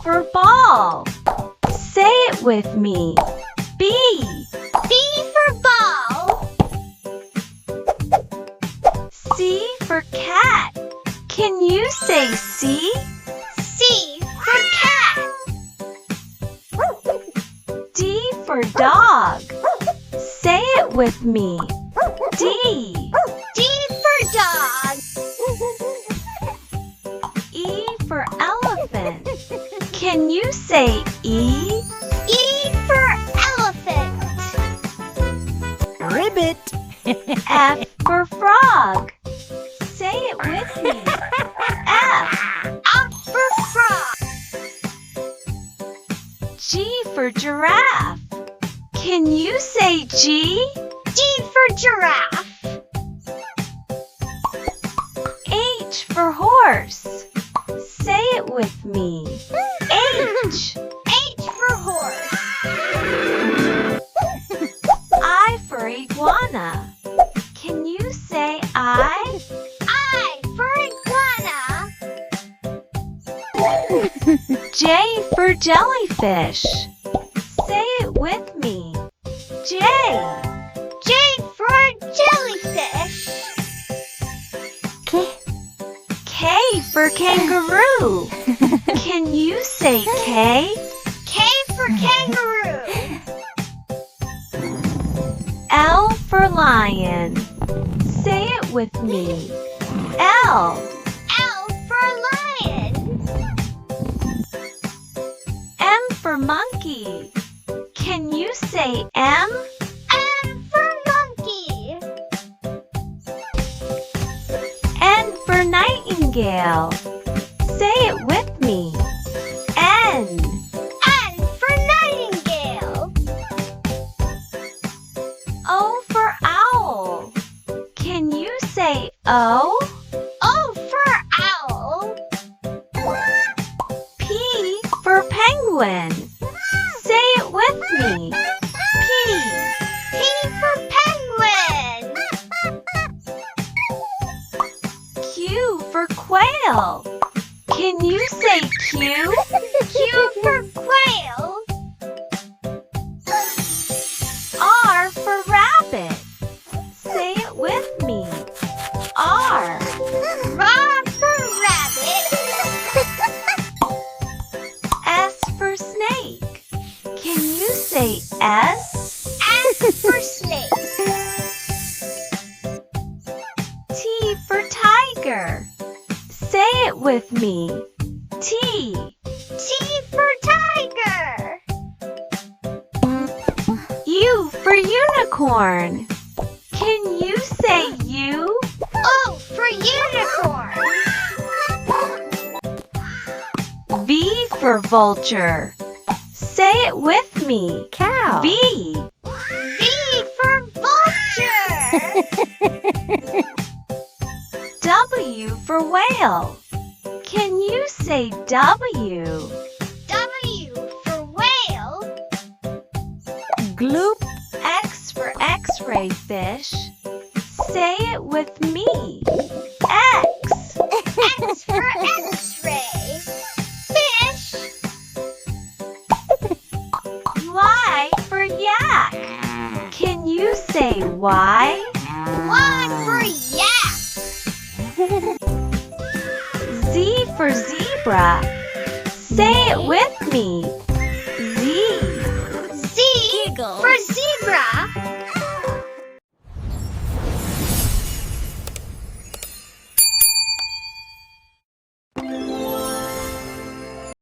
for ball. Say it with me. B. B for ball. C for cat. Can you say C? C for cat. D for dog. Say it with me. D. D for dog. E for elephant. Can you say E? E for elephant. Ribbit. F for frog. Say it with me. F. F for frog. G for giraffe. Can you say G? G for giraffe. H for horse. Say it with me. H. H for horse. I for iguana. Can you say I? I for iguana. J for jellyfish. Say it with me. J. J for jellyfish. K for kangaroo. Can you say K? K for kangaroo. L for lion. Say it with me. L. L for lion. M for monkey. Can you say M? M for monkey. N for nightingale. Say it with me. N. N for nightingale. O for owl. Can you say O? O for owl. P for penguin. Say it with me. P. P for penguin. Q for quail. Can you say Q? Q for quail. R for rabbit. Say it with me. R. R for rabbit. S for snake. Can you say S? S for snake. T for tiger. Say it with me. T. T for tiger. U for unicorn. Can you say U? O for unicorn. V for vulture. Say it with me. Cow. V. V for vulture. W for whale. Can you say W? W for whale. Gloop. X for x-ray fish. Say it with me. X. X for x-ray. Fish. Y for yak. Can you say Y? Y for yak. Z for zebra. Say it with me. Z. Z for